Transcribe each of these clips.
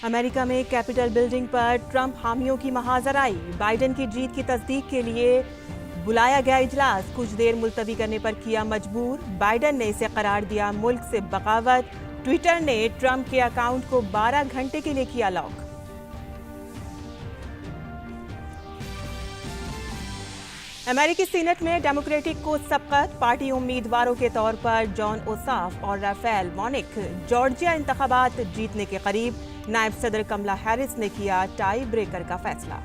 America में capital building पर Trump हामियों की महाजराई। बाइडेन की जीत की तस्दीक के लिए बुलाया गया इजलास कुछ देर मुलतवी करने पर किया मजबूर। बाइडेन ने इसे करार दिया मुल्क से बगावत। ट्विटर ने ट्रंप के अकाउंट को 12 घंटे के लिए किया लॉक। अमेरिकी सीनेट में डेमोक्रेटिक को सबकत। पार्टी उम्मीदवारों के तौर पर जॉन ओसाफ और राफेल वॉर्निक जॉर्जिया इंतखाबात जीतने के करीब। नायब सदर कमला हैरिस ने किया टाई ब्रेकर का फैसला।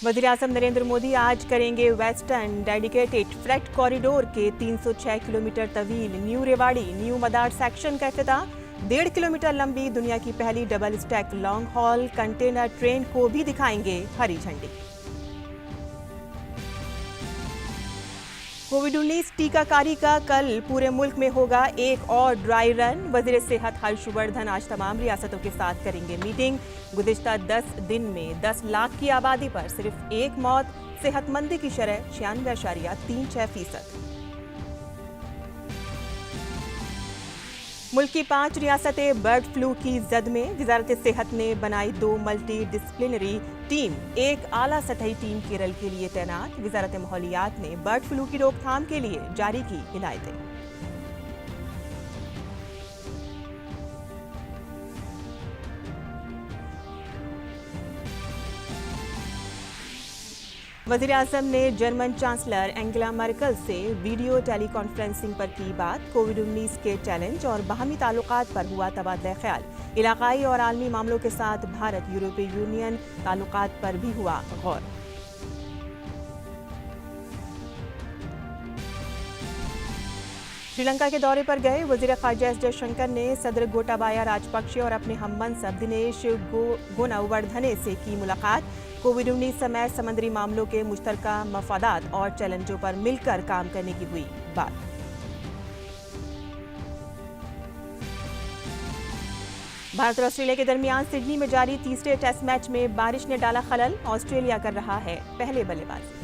वज़ीर-ए-आज़म नरेंद्र मोदी आज करेंगे वेस्टर्न डेडिकेटेड फ्रेट कॉरिडोर के 306 किलोमीटर तवील न्यू रेवाड़ी न्यू मदार सेक्शन का इफ्तिताह। 1.5 किलोमीटर लंबी दुनिया की पहली double stack long haul container train को भी दिखाएंगे हरी झंडी। कोविड-19 टीकाकारी का कल पूरे मुल्क में होगा एक और ड्राई रन। वज़ीर सेहत हर्षवर्धन आज तमाम रियासतों के साथ करेंगे मीटिंग। गुज़िश्ता 10 दिन में 10 लाख की आबादी पर सिर्फ एक मौत। सेहतमंदी की शरह 96.36%। मुल्क की 5 रियासतें बर्ड फ्लू की जद में। वजारत सेहत ने बनाई 2 मल्टी डिसिप्लिनरी टीम। एक आला सतही टीम केरल के लिए तैनात। वजारत माहौलियात ने बर्ड फ्लू की रोकथाम के लिए जारी की हिदायतें। वज़ीर-ए-आज़म ने जर्मन चांसलर एंगेला मर्केल से वीडियो टेलीकॉन्फ्रेंसिंग पर की बात। कोविड-19 के चैलेंज और बाहमी ताल्लुकात पर हुआ तबादला ख्याल। इलाकाई और आलमी मामलों के साथ भारत यूरोपीय यूनियन ताल्लुकात पर भी हुआ गौर। श्रीलंका के दौरे पर गए वज़ीर ख़ारजा एस जयशंकर ने सदर गोटाबाया राजपक्षे और अपने हममनसब दिनेश गुणवर्धने से की मुलाकात। कोविड-19 समेत समुद्री मामलों के मुश्तरका मफादात और चैलेंजों पर मिलकर काम करने की हुई बात। भारत और ऑस्ट्रेलिया के दरमियान सिडनी में जारी तीसरे टेस्ट मैच में बारिश ने डाला खलल। ऑस्ट्रेलिया कर रहा है पहले बल्लेबाजी।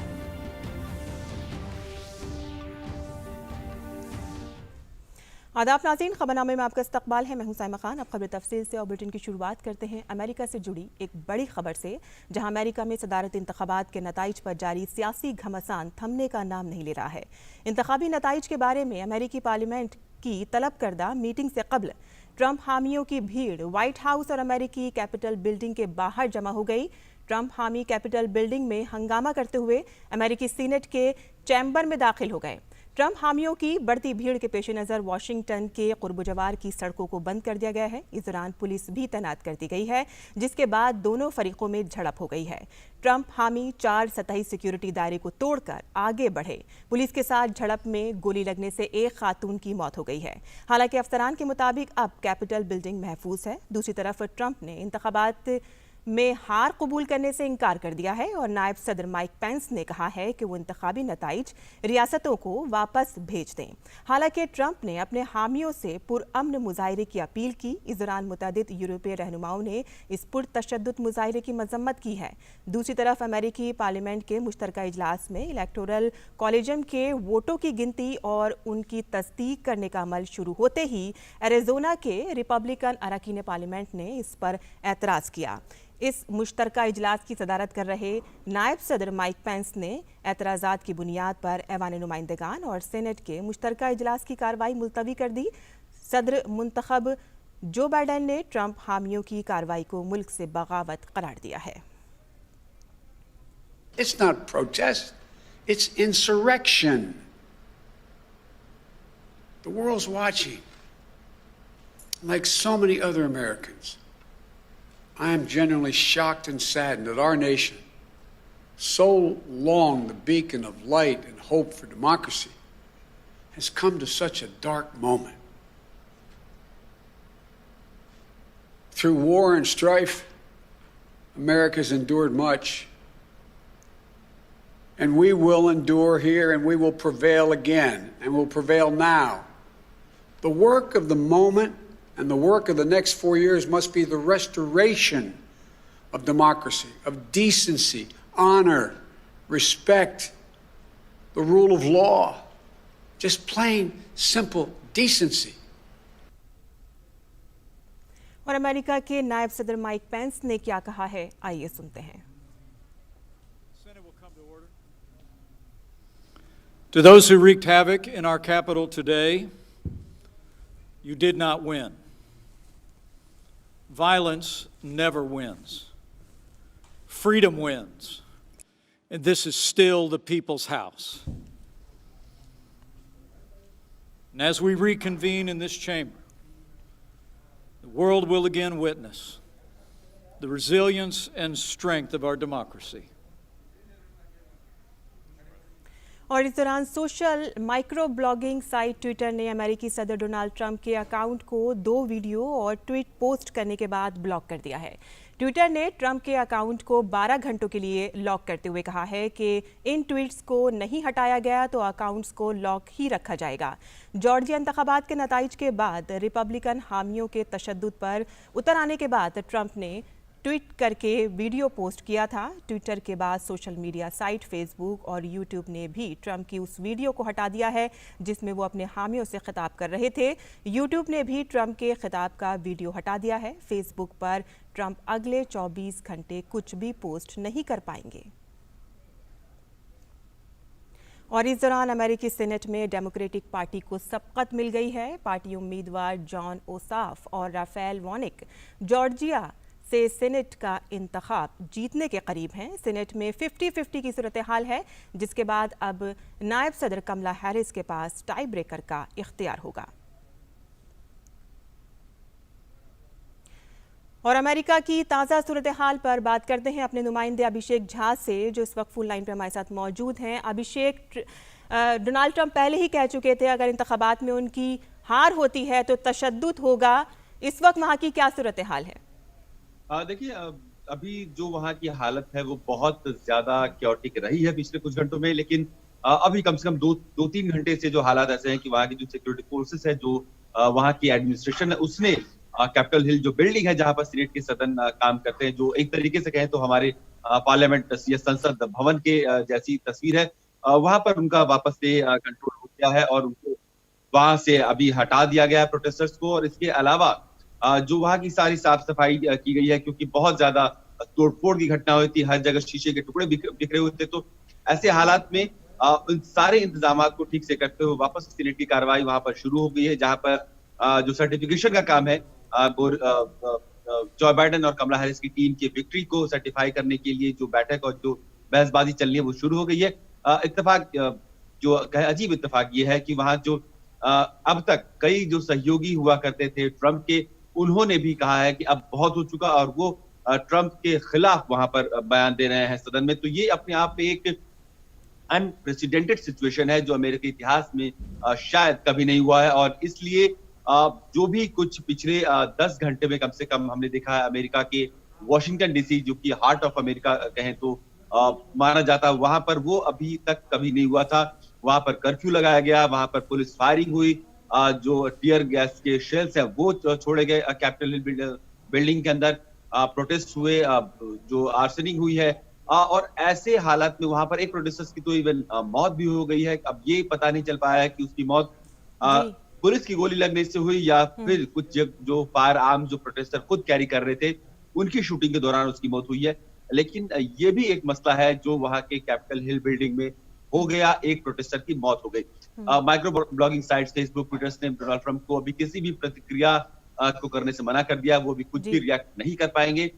आदाब नाज़रीन, खबरनामे में आपका इस्तकबाल है। मैं हूं साइमा खान। अब खबर तफसील से और बुलेटिन की शुरुआत करते हैं अमेरिका से जुड़ी एक बड़ी खबर से, जहां अमेरिका में सदारती इंतखाबात के नताइज पर जारी सियासी घमासान थमने का नाम नहीं ले रहा है। इंतखाबी नताइज के बारे में अमेरिकी पार्लियामेंट की तलब करदा मीटिंग से कबल ट्रंप हामियों की भीड़ व्हाइट हाउस और अमेरिकी कैपिटल बिल्डिंग के बाहर जमा हो गई। ट्रंप हामी कैपिटल बिल्डिंग में हंगामा करते हुए अमेरिकी सीनेट के चैम्बर में दाखिल हो गए। ट्रंप हामियों की बढ़ती भीड़ के पेश नज़र वाशिंगटन के कुर्ब-जवार की सड़कों को बंद कर दिया गया है। इस दौरान पुलिस भी तैनात कर दी गई है, जिसके बाद दोनों फरीकों में झड़प हो गई है। ट्रंप हामी 4 सतही सिक्योरिटी दायरे को तोड़कर आगे बढ़े। पुलिस के साथ झड़प में गोली लगने से एक खातून की मौत हो गई है। हालांकि अफसरान के मुताबिक अब कैपिटल बिल्डिंग महफूज है। दूसरी तरफ ट्रंप ने इंतखाबात में हार कबूल करने से इनकार कर दिया है और नायब सदर माइक पेंस ने कहा है कि वो इंतखाबी नताइज रियासतों को वापस भेज दें। हालांकि ट्रंप ने अपने हामियों से पुरअमन मुजाहरे की अपील की। इस दौरान मुतअद्दिद यूरोपीय रहनुमाओं ने इस पुरतशद्दुद मुजाहरे की मजम्मत की है। दूसरी तरफ अमेरिकी पार्लियामेंट के मुश्तरका इजलास में इलेक्टोरल कॉलेजियम के वोटों की गिनती और उनकी तस्दीक करने का अमल शुरू होते ही एरिजोना के रिपब्लिकन अरकान पार्लियामेंट ने इस पर एतराज़ किया। इस मुश्तरका इजलास की सदारत कर रहे नायब सदर माइक पेंस ने एतराज़ात की बुनियाद पर ऐवान नुमाइंदगान और सेनेट के मुश्तरका इजलास की कार्रवाई मुलतवी कर दी। सदर मुंतखब जो बाइडेन ने ट्रंप हामियों की कार्रवाई को मुल्क से बगावत करार दिया है। It's not protest, it's insurrection. The world's watching. Like so many other Americans, I am genuinely shocked and saddened that our nation, so long the beacon of light and hope for democracy, has come to such a dark moment. Through war and strife, America's endured much, and we will endure here, and we will prevail again, and will prevail now. The work of the moment and the work of the next 4 years must be the restoration of democracy, of decency, honor, respect, the rule of law, just plain, simple decency. और America के नायब सदर Mike Pence ने क्या कहा है, आइए सुनते हैं। To those who wreaked havoc in our capital today, you did not win. Violence never wins. Freedom wins. And this is still the people's house. And as we reconvene in this chamber, the world will again witness the resilience and strength of our democracy. और इस दौरान social micro blogging site Twitter ने अमेरिकी सदर Donald Trump के account को 2 video और tweet post करने के बाद ब्लॉक कर दिया है। ट्विटर ने ट्रंप के अकाउंट को 12 घंटों के लिए लॉक करते हुए कहा है कि इन ट्वीट्स को नहीं हटाया गया तो अकाउंट्स को लॉक ही रखा जाएगा। जॉर्जिया इंतखाबात के नताइज के बाद रिपब्लिकन हामियों के तशद्दुद पर उतर आने के बाद ट्रंप ने ट्वीट करके वीडियो पोस्ट किया था। ट्विटर के बाद सोशल मीडिया साइट फेसबुक और यूट्यूब ने भी ट्रंप की उस वीडियो को हटा दिया है जिसमें वो अपने हामियों से खिताब कर रहे थे। यूट्यूब ने भी ट्रंप के खिताब का वीडियो हटा दिया है। फेसबुक पर ट्रंप अगले 24 घंटे कुछ भी पोस्ट नहीं कर पाएंगे। और इस दौरान अमेरिकी सीनेट में डेमोक्रेटिक पार्टी को सबकत मिल गई है। पार्टी उम्मीदवार जॉन ओसाफ और राफेल वॉनिक जॉर्जिया से सीनेट का इंतखाब जीतने के करीब हैं। सीनेट में 50-50 की सूरत हाल है, जिसके बाद अब नायब सदर कमला हैरिस के पास टाई ब्रेकर का इख्तियार होगा। और अमेरिका की ताज़ा सूरत हाल पर बात करते हैं अपने नुमाइंदे अभिषेक झा से, जो इस वक्त फोन लाइन पर हमारे साथ मौजूद हैं। अभिषेक, डोनाल्ड ट्रंप पहले ही कह चुके थे अगर इंतखाबात में उनकी हार होती है तो तशद्दुद होगा। इस वक्त वहाँ की क्या सूरत हाल है? देखिए, अभी जो वहाँ की हालत है वो बहुत ज्यादा क्योटिक रही है पिछले कुछ घंटों में, लेकिन अभी कम से कम 2-3 घंटे से जो हालात ऐसे हैं कि वहाँ की जो सिक्योरिटी फोर्सेस है, जो वहाँ की एडमिनिस्ट्रेशन है, उसने कैपिटल हिल जो बिल्डिंग है जहाँ पर सीनेट के सदन काम करते हैं, जो एक तरीके से कहें तो हमारे पार्लियामेंट या संसद भवन के जैसी तस्वीर है, वहां पर उनका वापस से कंट्रोल हो गया है और उनको वहां से अभी हटा दिया गया है प्रोटेस्टर्स को। और इसके अलावा जो वहां की सारी साफ सफाई की गई है, क्योंकि बहुत ज्यादा तोड़फोड़ की घटना हुई थी, हर जगह शीशे के टुकड़े बिखरे हुए थे। तो ऐसे हालात में उन सारे इंतजाम को ठीक से करते हुए वापस सीनेट की कार्रवाई वहां पर शुरू हो गई है, जहां पर जो सर्टिफिकेशन का काम है, जो बाइडेन और कमला हैरिस की टीम की विक्ट्री को सर्टिफाई करने के लिए जो बैठक और जो बहसबाजी चल रही है वो शुरू हो गई है। इत्तेफाक जो अजीब इत्तेफाक ये है कि वहां जो अब तक कई जो सहयोगी हुआ करते थे ट्रंप के, उन्होंने भी कहा है कि अब बहुत हो चुका और वो ट्रंप के खिलाफ वहां पर बयान दे रहे हैं सदन में। तो ये अपने आप में एक अनप्रेसिडेंटेड सिचुएशन है जो अमेरिकी इतिहास में शायद कभी नहीं हुआ है। और इसलिए जो भी कुछ पिछले 10 घंटे में कम से कम हमने देखा है, अमेरिका के वॉशिंगटन डीसी, जो कि हार्ट ऑफ अमेरिका कहें तो माना जाता है, वहां पर वो अभी तक कभी नहीं हुआ था। वहां पर कर्फ्यू लगाया गया, वहां पर पुलिस फायरिंग हुई, जो टियर गैस के शेल्स हैं वो छोड़े गए कैपिटल हिल बिल्डिंग के अंदर, प्रोटेस्ट हुए, जो आर्सनिंग हुई है। और ऐसे हालात में वहां पर एक प्रोटेस्टर्स की तो इवन मौत भी हो गई है। अब ये पता नहीं चल पाया है कि उसकी मौत पुलिस की गोली लगने से हुई या फिर कुछ जो फायर आर्म जो प्रोटेस्टर खुद कैरी कर रहे थे उनकी शूटिंग के दौरान उसकी मौत हुई है। लेकिन ये भी एक मसला है जो वहां के कैपिटल हिल बिल्डिंग में हो गया, एक प्रोटेस्टर की मौत हो गई। Micro blogging sites Facebook, Twitter ने डोनाल्ड ट्रंप को अभी किसी भी प्रतिक्रिया को करने से मना कर दिया, वो भी कुछ भी रिएक्ट नहीं कर पाएंगे।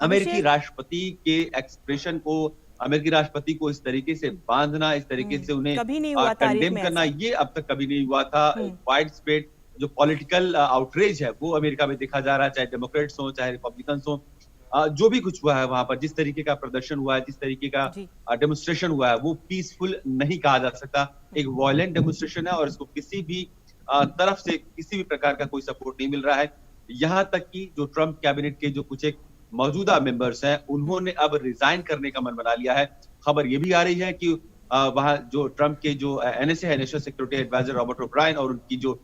अमेरिकी राष्ट्रपति के एक्सप्रेशन को, अमेरिकी राष्ट्रपति को इस तरीके से बांधना, इस तरीके से उन्हें कंडेम करना, ये अब तक कभी नहीं हुआ था। वाइड स्प्रेड जो पॉलिटिकल आउटरेज है वो अमेरिका में देखा जा रहा है, चाहे डेमोक्रेट्स हो चाहे रिपब्लिकन्स हो। जो भी कुछ हुआ है वहां पर, जिस तरीके का प्रदर्शन हुआ है, जिस तरीके का डेमोन्स्ट्रेशन हुआ है, वो पीसफुल नहीं कहा जा सकता, एक वायलेंट डेमोन्स्ट्रेशन है और इसको किसी भी तरफ से किसी भी प्रकार का कोई सपोर्ट नहीं मिल रहा है। यहाँ तक कि जो ट्रंप कैबिनेट के जो कुछ एक मौजूदा मेंबर्स हैं, उन्होंने अब रिजाइन करने का मन बना लिया है। खबर ये भी आ रही है कि वहां जो ट्रंप के जो एनएसए है, national security adviser Robert O'Brien, और उनकी जो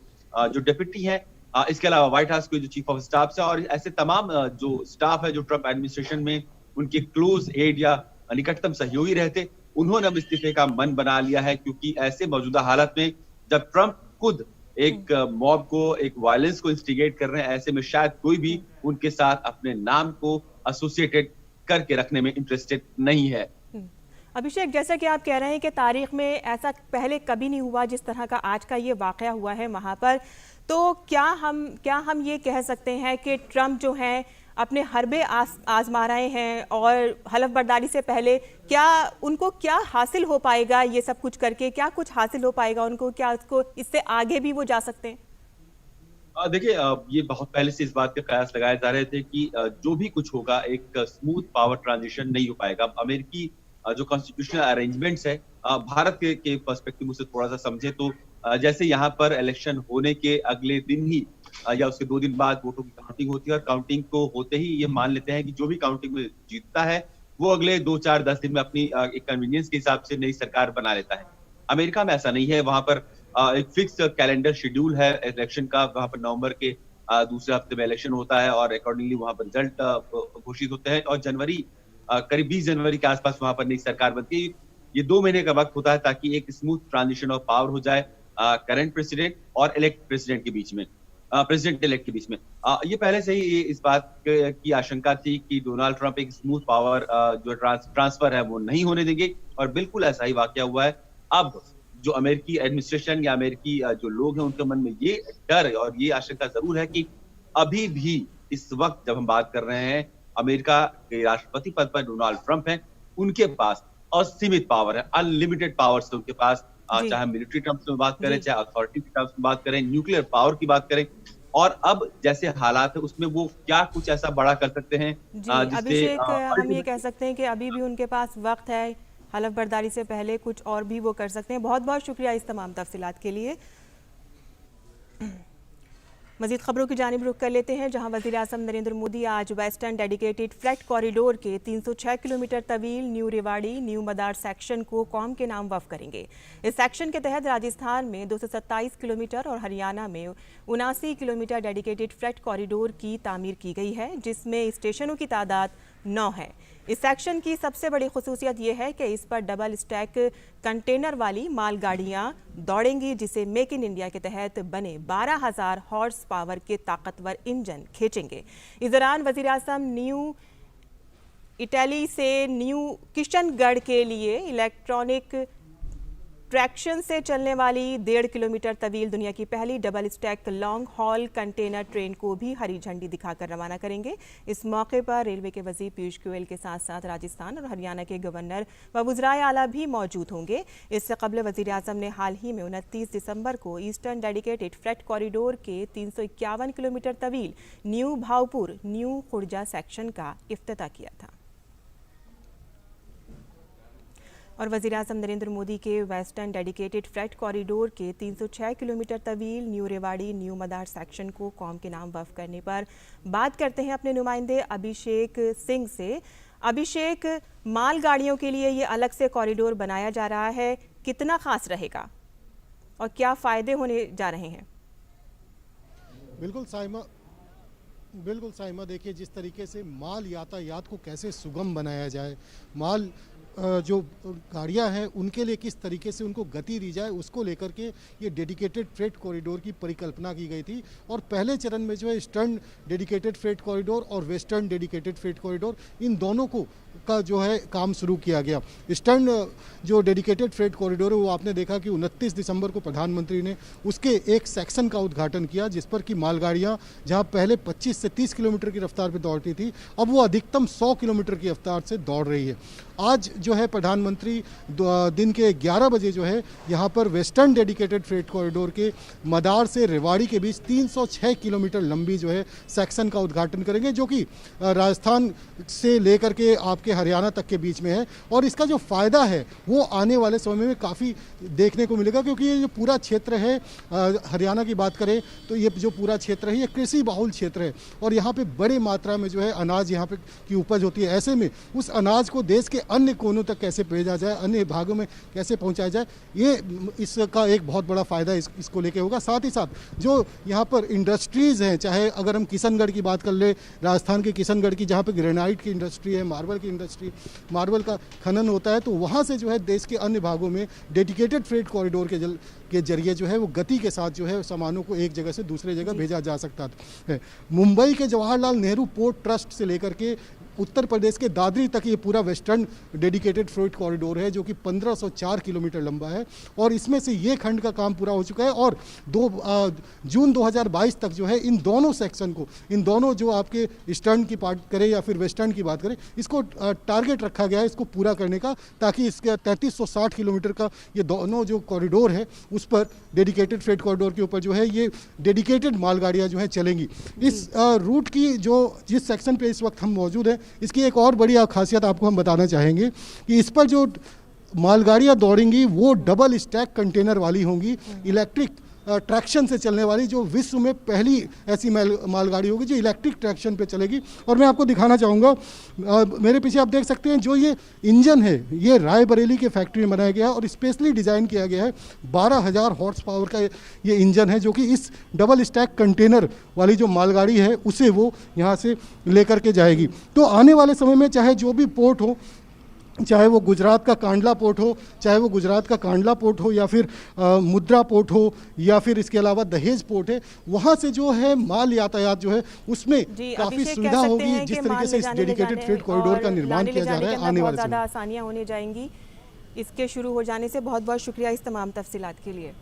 डिप्टी है, इसके अलावा व्हाइट हाउस के जो चीफ ऑफ स्टाफ है और ऐसे तमाम जो स्टाफ है जो ट्रंप एडमिनिस्ट्रेशन में उनके क्लोज एड या निकटतम सहयोगी रहते, उन्होंने अब इस्तीफे का मन बना लिया है, क्योंकि ऐसे मौजूदा हालत में जब ट्रंप खुद एक मॉब को, एक वायलेंस को इंस्टिगेट कर रहे हैं, ऐसे में शायद कोई भी उनके साथ अपने नाम को एसोसिएटेड करके रखने में इंटरेस्टेड नहीं है। अभिषेक, जैसा कि आप कह रहे हैं कि तारीख में ऐसा पहले कभी नहीं हुआ जिस तरह का आज का ये वाकया हुआ है वहां पर, तो क्या हम ये कह सकते हैं कि ट्रंप जो हैं अपने हरबे आजमा रहे हैं और हलफ बर्दारी से पहले उनको क्या हासिल हो पाएगा ये सब कुछ करके? क्या कुछ हासिल हो पाएगा उनको? क्या उसको इससे आगे भी वो जा सकते हैं? देखिए, ये बहुत पहले से इस बात के कयास लगाए जा रहे थे कि जो भी कुछ होगा एक स्मूथ पावर ट्रांजिशन नहीं हो पाएगा। अमेरिकी जो कॉन्स्टिट्यूशनल अरेंजमेंट्स है, भारत के पर्सपेक्टिव से थोड़ा सा समझे तो जैसे यहाँ पर इलेक्शन होने के अगले दिन ही या उसके 2 दिन बाद वोटों की काउंटिंग होती है, और काउंटिंग को होते ही ये मान लेते हैं कि जो भी काउंटिंग में जीतता है वो अगले 2, 4, 10 दिन में अपनी एक कन्वीनियंस के हिसाब से नई सरकार बना लेता है। अमेरिका में ऐसा नहीं है। वहां पर एक फिक्स कैलेंडर शेड्यूल है इलेक्शन का। वहां पर नवंबर के दूसरे हफ्ते में इलेक्शन होता है और अकॉर्डिंगली वहां पर रिजल्ट घोषित होते हैं, और करीब 20 जनवरी के आसपास वहां पर नई सरकार बनती है। ये 2 महीने का वक्त होता है ताकि एक स्मूथ ट्रांजिशन ऑफ पावर हो जाए करंट प्रेसिडेंट और इलेक्ट प्रेसिडेंट के बीच में, प्रेसिडेंट इलेक्ट के बीच में। ये पहले से ही इस बात की आशंका थी कि डोनाल्ड ट्रंप एक स्मूथ पावर जो ट्रांसफर है वो नहीं होने देंगे, और बिल्कुल ऐसा ही वाकया हुआ है। अब जो अमेरिकी एडमिनिस्ट्रेशन या अमेरिकी जो लोग हैं उनके मन में ये डर और ये आशंका जरूर है कि अभी भी इस वक्त जब हम बात कर रहे हैं, अमेरिका के राष्ट्रपति पद पर डोनाल्ड ट्रंप हैं, उनके पास असीमित पावर है, अनलिमिटेड पावर है उनके पास, चाहे मिलिट्री टर्म्स में बात करें, चाहे अथॉरिटी की टर्म्स में बात करें, न्यूक्लियर पावर की बात करें, और अब जैसे हालात है उसमें वो क्या कुछ ऐसा बड़ा कर सकते हैं अभिषेक, हम ये कह सकते हैं कि अभी भी उनके पास वक्त है, हलफ बर्दारी से पहले कुछ और भी वो कर सकते हैं। बहुत बहुत शुक्रिया इस तमाम तफसीलात के लिए। मजीद खबरों की जानिब रुख कर लेते हैं, जहां वज़ीर आज़म नरेंद्र मोदी आज वेस्टर्न डेडिकेटेड फ्रेट कॉरिडोर के 306 किलोमीटर तवील न्यू रेवाड़ी न्यू मदार सेक्शन को कौम के नाम वफ़ करेंगे। इस सेक्शन के तहत राजस्थान में 227 किलोमीटर और हरियाणा में 79 किलोमीटर डेडिकेटेड फ्रेट कॉरिडोर की तामीर की गई है, जिसमें स्टेशनों की तादाद 9 है। इस सेक्शन की सबसे बड़ी खुसूसियत यह है कि इस पर डबल स्टैक कंटेनर वाली मालगाड़ियां दौड़ेंगी, जिसे मेक इन इंडिया के तहत बने 12,000 हॉर्स पावर के ताकतवर इंजन खींचेंगे। इस दौरान वज़ीर आज़म न्यू इटली से न्यू किशनगढ़ के लिए इलेक्ट्रॉनिक ट्रैक्शन से चलने वाली 1.5 किलोमीटर तवील दुनिया की पहली double stack long haul container train को भी हरी झंडी दिखाकर रवाना करेंगे। इस मौके पर रेलवे के वज़ीर पीयूष गोयल के साथ साथ राजस्थान और हरियाणा के गवर्नर व वज़राए आला भी मौजूद होंगे। इससे कबल वज़ीर आज़म ने हाल ही में 29 दिसंबर को ईस्टर्न डेडिकेटेड फ्रेट कॉरिडोर के 351 किलोमीटर तवील new Bhavpur new Khurja section का इफ्तिताह किया था। और वज़ीर आज़म नरेंद्र मोदी के वेस्टर्न डेडिकेटेड फ्रेट कॉरिडोर के 306 किलोमीटर तवील न्यू रेवाड़ी न्यू मदार सेक्शन को कौम के नाम वफ़ करने पर बात करते हैं अपने नुमाइंदे अभिषेक सिंह से। अभिषेक, मालगाड़ियों के लिए ये अलग से कॉरिडोर बनाया जा रहा है, कितना खास रहेगा और क्या फ़ायदे होने जा रहे हैं? बिल्कुल साइमा, देखिए जिस तरीके से माल यातायात को कैसे सुगम बनाया जाए, माल जो गाड़ियां हैं उनके लिए किस तरीके से उनको गति दी जाए, उसको लेकर के ये डेडिकेटेड फ्रेट कॉरिडोर की परिकल्पना की गई थी। और पहले चरण में जो है ईस्टर्न डेडिकेटेड फ्रेट कॉरिडोर और वेस्टर्न डेडिकेटेड फ्रेट कॉरिडोर, इन दोनों का जो है काम शुरू किया गया। ईस्टर्न जो डेडिकेटेड फ्रेट कॉरिडोर है वो आपने देखा कि 29 दिसंबर को प्रधानमंत्री ने उसके एक सेक्शन का उद्घाटन किया, जिस पर कि मालगाड़ियां जहां पहले 25 से 30 किलोमीटर की रफ्तार पर दौड़ती थी, अब वो अधिकतम 100 किलोमीटर की रफ्तार से दौड़ रही है। आज जो है प्रधानमंत्री दिन के 11 बजे जो है यहाँ पर वेस्टर्न डेडिकेटेड फ्रेट कॉरिडोर के मदार से रेवाड़ी के बीच 306 किलोमीटर लंबी जो है सेक्शन का उद्घाटन करेंगे, जो कि राजस्थान से लेकर के आपके हरियाणा तक के बीच में है। और इसका जो फ़ायदा है वो आने वाले समय में काफ़ी देखने को मिलेगा, क्योंकि ये जो पूरा क्षेत्र है, हरियाणा की बात करें तो ये जो पूरा क्षेत्र है ये कृषि बहुल क्षेत्र है, और यहाँ पे बड़ी मात्रा में जो है अनाज यहाँ पे की उपज होती है। ऐसे में उस अनाज को देश के अन्य कोनों तक कैसे भेजा जाए, अन्य भागों में कैसे पहुंचाया जाए, ये इसका एक बहुत बड़ा फायदा इसको लेके होगा। साथ ही साथ जो यहाँ पर इंडस्ट्रीज़ हैं, चाहे अगर हम किशनगढ़ की बात कर ले, राजस्थान के किशनगढ़ की, जहाँ पे ग्रेनाइट की इंडस्ट्री है, मार्बल की इंडस्ट्री, मार्बल का खनन होता है, तो वहाँ से जो है देश के अन्य भागों में डेडिकेटेड फ्रेट कॉरिडोर के जरिए जो है वो गति के साथ जो है सामानों को एक जगह से दूसरे जगह भेजा जा सकता है। मुंबई के जवाहरलाल नेहरू पोर्ट ट्रस्ट से लेकर के उत्तर प्रदेश के दादरी तक ये पूरा वेस्टर्न डेडिकेटेड फ्रेट कॉरिडोर है, जो कि 1504 किलोमीटर लंबा है, और इसमें से ये खंड का काम पूरा हो चुका है। और जून 2022 तक जो है इन दोनों सेक्शन को, इन दोनों जो आपके ईस्टर्न की बात करें या फिर वेस्टर्न की बात करें, इसको टारगेट रखा गया है इसको पूरा करने का, ताकि इसके 3360 किलोमीटर का ये दोनों जो कॉरिडोर है उस पर डेडिकेटेड फ्रेट कॉरिडोर के ऊपर जो है ये डेडिकेटेड मालगाड़ियाँ जो है चलेंगी। इस रूट की जिस सेक्शन पे इस वक्त हम मौजूद हैं, इसकी एक और बड़ी खासियत आपको हम बताना चाहेंगे कि इस पर जो मालगाड़ियाँ दौड़ेंगी वो डबल स्टैक कंटेनर वाली होंगी, इलेक्ट्रिक ट्रैक्शन से चलने वाली, जो विश्व में पहली ऐसी मालगाड़ी होगी जो इलेक्ट्रिक ट्रैक्शन पे चलेगी। और मैं आपको दिखाना चाहूँगा, मेरे पीछे आप देख सकते हैं जो ये इंजन है ये रायबरेली के फैक्ट्री में बनाया गया है और स्पेशली डिज़ाइन किया गया है। 12,000 हॉर्स पावर का ये इंजन है, जो कि इस डबल स्टैक कंटेनर वाली जो मालगाड़ी है उसे वो यहाँ से लेकर के जाएगी। तो आने वाले समय में चाहे जो भी पोर्ट हो, चाहे वो गुजरात का कांडला पोर्ट हो, या फिर मुद्रा पोर्ट हो, या फिर इसके अलावा दहेज पोर्ट है, वहाँ से जो है माल यातायात जो है उसमें काफ़ी सुविधा होगी, जिस तरीके से इस डेडिकेटेड फ्रेट कॉरिडोर का निर्माण किया जा रहा है। आने वाले समय ज़्यादा आसानियाँ होने जाएंगी इसके शुरू हो जाने से। बहुत बहुत शुक्रिया इस तमाम तफसीलात के लिए।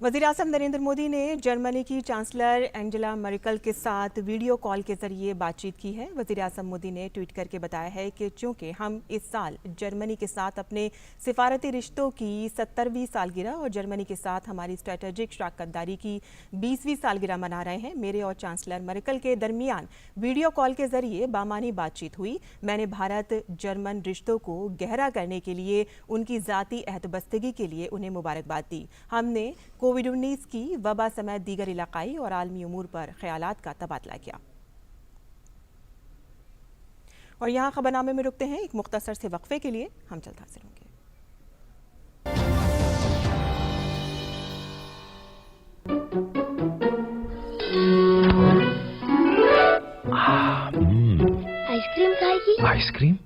वज़ीर-ए-आज़म नरेंद्र मोदी ने जर्मनी की चांसलर एंजेला मर्केल के साथ वीडियो कॉल के जरिए बातचीत की है। वज़ीर-ए-आज़म मोदी ने ट्वीट करके बताया है कि चूंकि हम इस साल जर्मनी के साथ अपने सिफारती रिश्तों की 70वीं सालगिरह और जर्मनी के साथ हमारी स्ट्रेटेजिक शराकतदारी की 20वीं सालगिरह मना रहे हैं, मेरे और चांसलर मर्केल के दरमियान वीडियो कॉल के जरिए बामानी बातचीत हुई। मैंने भारत जर्मन रिश्तों को गहरा करने के लिए उनकी ज़ाती अहदबस्तगी के लिए उन्हें मुबारकबाद दी। हमने कोविड-19 की वबा समेत दीगर इलाकाई और आलमी उमूर पर ख्यालात का तबादला किया। और यहाँ खबरनामे में रुकते हैं एक मुख्तसर से वक्फे के लिए, हम जल्द हाजिर होंगे। आइसक्रीम खाएगी? आइसक्रीम?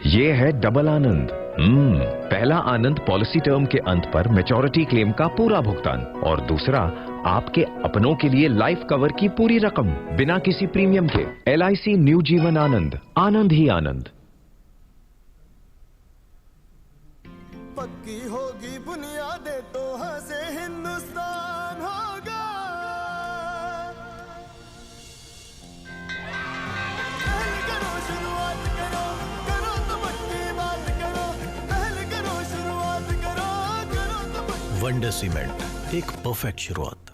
ये है डबल आनंद। पहला आनंद पॉलिसी टर्म के अंत पर मैच्योरिटी क्लेम का पूरा भुगतान, और दूसरा आपके अपनों के लिए लाइफ कवर की पूरी रकम बिना किसी प्रीमियम के। LIC न्यू जीवन आनंद, आनंद ही आनंद। पक्की होगी बुनियादें तो हंसे हिंदुस्तान होगा। पहले करो शुरुआत करो, करो तो पक्की बात करो। पहले करो शुरुआत करो, करो तो पक्की। वंडर सीमेंट, एक परफेक्ट शुरुआत।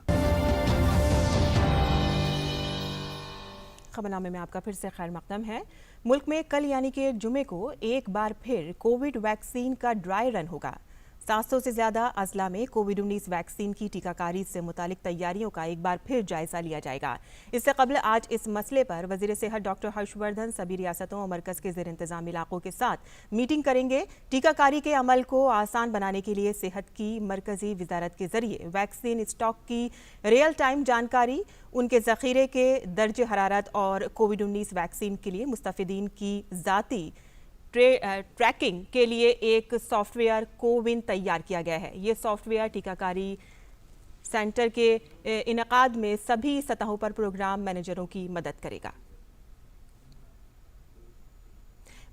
खबरनामे में आपका फिर से खैर मकदम है। मुल्क में कल यानी कि जुमे को एक बार फिर कोविड वैक्सीन का ड्राई रन होगा। 700 से ज्यादा अजला में कोविड-19 वैक्सीन की टीकाकारी से मुतालिक तैयारियों का एक बार फिर जायजा लिया जाएगा। इससे कबल आज इस मसले पर वजीर सेहत डॉक्टर हर्षवर्धन सभी रियासतों और मरकज के ज़ेर इंतजाम इलाकों के साथ मीटिंग करेंगे। टीकाकारी के अमल को आसान बनाने के लिए सेहत की मरकजी वजारत के जरिए वैक्सीन स्टॉक की रियल टाइम जानकारी, उनके ज़ख़ीरे के दर्ज हरारत और कोविड-19 वैक्सीन के लिए मुस्तफ़िदीन की ज़ाती ट्रैकिंग के लिए एक सॉफ्टवेयर कोविन तैयार किया गया है। ये सॉफ्टवेयर टीकाकारी सेंटर के इनकाद में सभी सतहों पर प्रोग्राम मैनेजरों की मदद करेगा।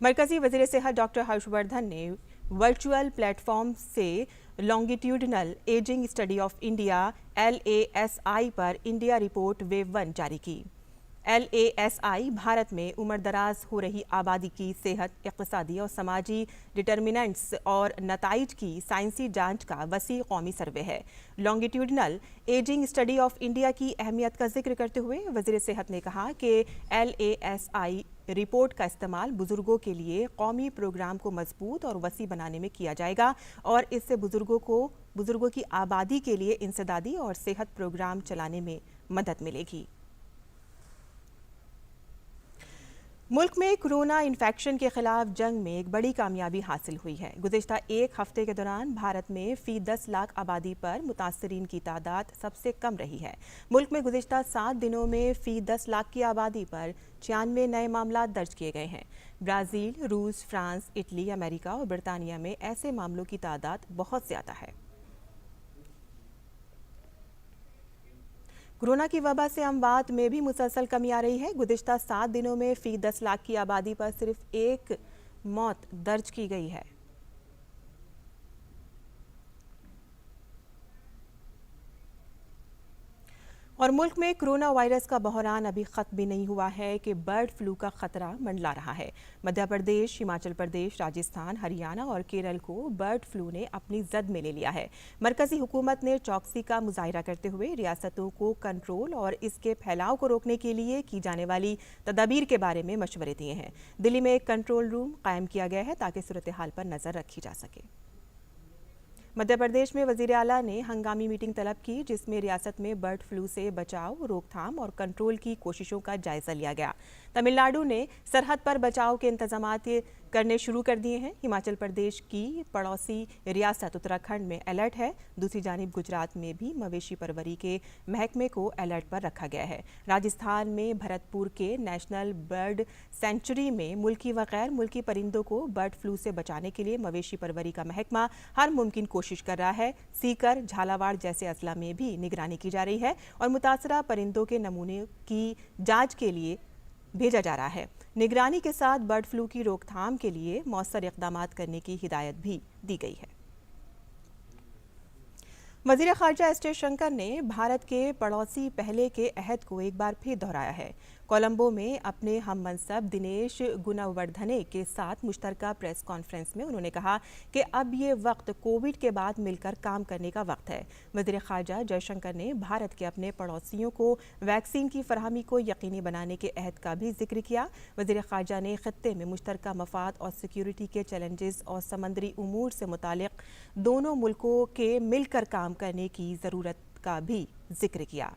मरकजी वज़ीर सेहत डॉक्टर हर्षवर्धन ने वर्चुअल प्लेटफॉर्म से longitudinal ageing study of India LASI पर इंडिया रिपोर्ट वेव 1 जारी की। LASI भारत में उम्रदराज हो रही आबादी की सेहत, इक़्तिसादी और समाजी डिटर्मिनेंट्स और नताइज की साइंसी जांच का वसी कौमी सर्वे है। Longitudinal ageing study of India की अहमियत का जिक्र करते हुए वज़ीर सेहत ने कहा कि LASI रिपोर्ट का इस्तेमाल बुजुर्गों के लिए कौमी प्रोग्राम को मजबूत और वसी बनाने में किया जाएगा और इससे बुजुर्गों की आबादी के लिए इंसदादी और सेहत प्रोग्राम चलाने में मदद मिलेगी। मुल्क में कोरोना इन्फेक्शन के खिलाफ जंग में एक बड़ी कामयाबी हासिल हुई है। गुज़िश्ता एक हफ्ते के दौरान भारत में फी 10 लाख आबादी पर मुतासरीन की तादाद सबसे कम रही है। मुल्क में गुज़िश्ता 7 दिनों में फी 10 लाख की आबादी पर 96 नए मामला दर्ज किए गए हैं। ब्राज़ील, रूस, फ्रांस, इटली, अमेरिका और बरतानिया में ऐसे मामलों की तादाद बहुत ज़्यादा है। कोरोना की वबा से अमवात में भी मुसलसल कमी आ रही है। गुज़िश्ता 7 दिनों में फी 10 लाख की आबादी पर सिर्फ एक मौत दर्ज की गई है। और मुल्क में कोरोना वायरस का बहरान अभी खत्म भी नहीं हुआ है कि बर्ड फ्लू का खतरा मंडला रहा है। मध्य प्रदेश, हिमाचल प्रदेश, राजस्थान, हरियाणा और केरल को बर्ड फ्लू ने अपनी जद में ले लिया है। मरकजी हुकूमत ने चौकसी का मुजाहिरा करते हुए रियासतों को कंट्रोल और इसके फैलाव को रोकने के लिए की जाने वाली तदाबीर के बारे में मशवरे दिए हैं। दिल्ली में एक कंट्रोल रूम कायम किया गया है ताकि सूरत हाल पर नजर रखी जा सके। मध्य प्रदेश में वजीर आला ने हंगामी मीटिंग तलब की, जिसमें रियासत में बर्ड फ्लू से बचाव, रोकथाम और कंट्रोल की कोशिशों का जायजा लिया गया। तमिलनाडु ने सरहद पर बचाव के इंतजामात करने शुरू कर दिए हैं। हिमाचल प्रदेश की पड़ोसी रियासत उत्तराखंड में अलर्ट है। दूसरी जानिब गुजरात में भी मवेशी परवरी के महकमे को अलर्ट पर रखा गया है। राजस्थान में भरतपुर के नेशनल बर्ड सेंचुरी में मुल्की व गैर मुल्की परिंदों को बर्ड फ्लू से बचाने के लिए मवेशी परवरी का महकमा हर मुमकिन कोशिश कर रहा है। सीकर, झालावाड़ जैसे अजला में भी निगरानी की जा रही है और मुतासरा परिंदों के नमूने की जांच के लिए भेजा जा रहा है। निगरानी के साथ बर्ड फ्लू की रोकथाम के लिए मौसर इक़दामात करने की हिदायत भी दी गई है। वज़ीर ख़ारजा एस जयशंकर ने भारत के पड़ोसी पहले के अहद को एक बार फिर दोहराया है। कोलंबो में अपने हम मनसब दिनेश गुणवर्धने के साथ मुश्तरका प्रेस कॉन्फ्रेंस में उन्होंने कहा कि अब ये वक्त कोविड के बाद मिलकर काम करने का वक्त है। वज़ीर ख़ारजा जयशंकर ने भारत के अपने पड़ोसियों को वैक्सीन की फरहमी को यकीनी बनाने के अहद का भी जिक्र किया। वज़ीर ख़ारजा ने ख़ित्ते में मुश्तरका मफाद और सिक्योरिटी के चैलेंजेस और समंदरी उमूर से मुतालिक दोनों मुल्कों के मिलकर काम करने की ज़रूरत का भी जिक्र किया।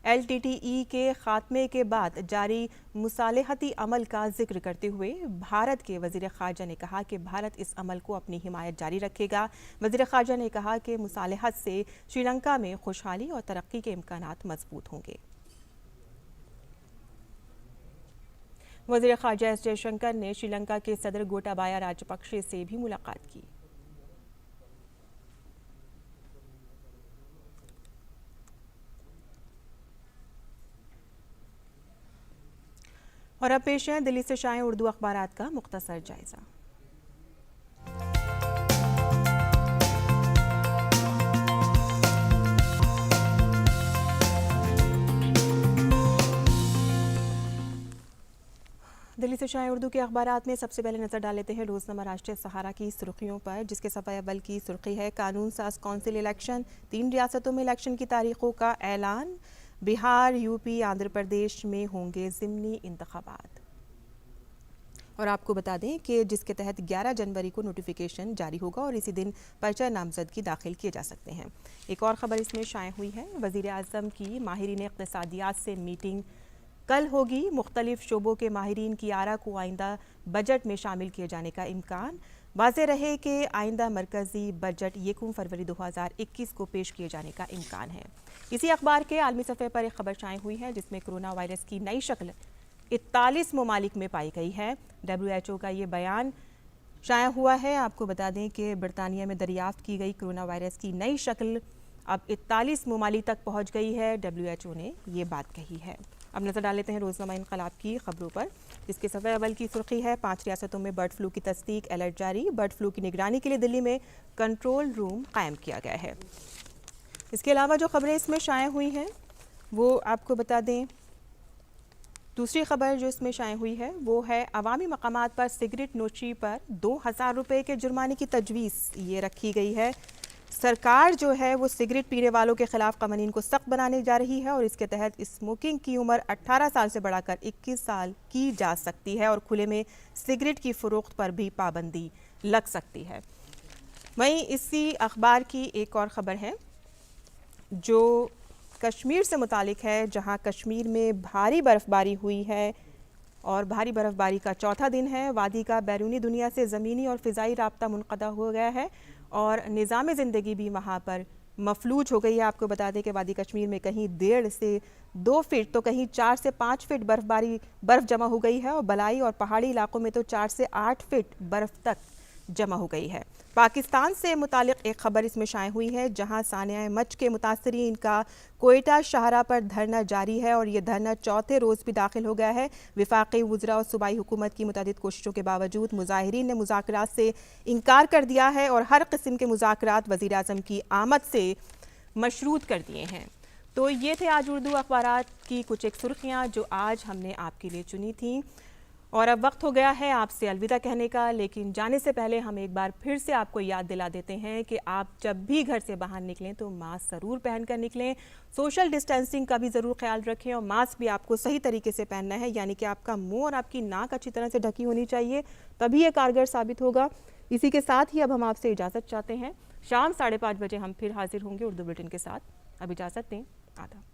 LTTE के खात्मे के बाद जारी मुसालहती अमल का जिक्र करते हुए भारत के वज़ीर ख़ारजा ने कहा कि भारत इस अमल को अपनी हिमायत जारी रखेगा। वज़ीर ख़ारजा ने कहा कि मुसालहत से श्रीलंका में खुशहाली और तरक्की के इम्कानात मजबूत होंगे। वज़ीर ख़ारजा एस जयशंकर ने श्रीलंका के सदर गोटाबाया राजपक्षे से भी मुलाकात की। और अब पेश है दिल्ली से शाये उर्दू अखबारात का मुख्तसर जायजा। दिल्ली से शाये उर्दू के अखबारात में सबसे पहले नजर डाल लेते हैं रोजनामा राष्ट्रीय सहारा की सुर्खियों पर, जिसके सफ़े अव्वल की सुर्खी है कानून साज कौंसिल इलेक्शन, 3 रियासतों में इलेक्शन की तारीखों का ऐलान। बिहार, यूपी, आंध्र प्रदेश में होंगे ज़िमनी इंतखाबात। और आपको बता दें कि जिसके तहत 11 जनवरी को नोटिफिकेशन जारी होगा और इसी दिन पर्चा नामजदगी दाखिल किए जा सकते हैं। एक और ख़बर इसमें शाये हुई है, वज़ीर आज़म की माहिरीन इक़्तिसादियात से मीटिंग कल होगी। मुख्तलिफ शोबों के माहिरीन की आरा को आइंदा बजट में शामिल किए जाने का इम्कान। वाज़ेह रहे कि आइंदा मरकज़ी बजट 1 फरवरी 2021 को पेश किए जाने का इम्कान है। इसी अखबार के आलमी सफ़े पर एक खबर शाये हुई है, जिसमें कोरोना वायरस की नई शक्ल 41 ममालिक में पाई गई है। WHO का ये बयान शाया हुआ है। आपको बता दें कि बरतानिया में दरियाफ्त की गई कोरोना वायरस की नई शक्ल अब 41 ममालिक तक पहुँच गई है। WHO ने ये बात कही है। अब नजर डाल लेते हैं रोजनामा इनकलाब की खबरों पर, जिसके सफ़े अव्वल की सुर्खी है 5 रियासतों में बर्ड फ्लू की तस्दीक, अलर्ट जारी। बर्ड फ्लू की निगरानी के लिए दिल्ली में कंट्रोल रूम कायम किया गया है। इसके अलावा जो खबरें इसमें शाये हुई हैं वो आपको बता दें। दूसरी खबर जो इसमें शाये हुई है वो है अवामी मकामात पर सिगरेट नोशी पर 2000 रुपये के जुर्माने की तजवीज़ ये रखी गई है। सरकार जो है वो सिगरेट पीने वालों के खिलाफ कानून को सख्त बनाने जा रही है और इसके तहत स्मोकिंग की उम्र 18 साल से बढ़ाकर 21 साल की जा सकती है और खुले में सिगरेट की फ़रोख्त पर भी पाबंदी लग सकती है। वहीं इसी अखबार की एक और ख़बर है जो कश्मीर से मुतालिक है, जहां कश्मीर में भारी बर्फ़बारी हुई है और भारी बर्फबारी का चौथा दिन है। वादी का बैरूनी दुनिया से ज़मीनी और फ़िज़ाई राब्ता मुनक़ता हो गया है और निज़ाम ज़िंदगी भी वहाँ पर मफलूज हो गई है। आपको बता दें कि वादी कश्मीर में कहीं 1.5 से 2 फीट तो कहीं 4 से 5 फीट बर्फ़ जमा हो गई है और बलाई और पहाड़ी इलाकों में तो 4 से 8 फीट बर्फ़ तक जमा हो गई है। पाकिस्तान से मुतालिक एक खबर इसमें शाये हुई है, जहां सानिया मच के मुतासरीन का कोयटा शाहरा पर धरना जारी है और ये धरना चौथे रोज़ भी दाखिल हो गया है। विफाकी वज़रा और सूबाई हुकूमत की मुतअद्दिद कोशिशों के बावजूद मुज़ाहिरीन ने मुज़ाकरात से इनकार कर दिया है और हर किस्म के मुज़ाकरात वज़ीर आज़म की आमद से मशरूत कर दिए हैं। तो ये थे आज उर्दू अखबारात की कुछ एक सुर्खियाँ जो आज हमने आपके लिए चुनी थी। और अब वक्त हो गया है आपसे अलविदा कहने का, लेकिन जाने से पहले हम एक बार फिर से आपको याद दिला देते हैं कि आप जब भी घर से बाहर निकलें तो मास्क ज़रूर पहनकर निकलें। सोशल डिस्टेंसिंग का भी ज़रूर ख्याल रखें और मास्क भी आपको सही तरीके से पहनना है, यानी कि आपका मुंह और आपकी नाक अच्छी तरह से ढकी होनी चाहिए, तभी ये कारगर साबित होगा। इसी के साथ ही अब हम आपसे इजाज़त चाहते हैं। शाम 5:30 बजे हम फिर हाजिर होंगे उर्दू बुलेटिन के साथ। अब इजाज़त दें। आदाब।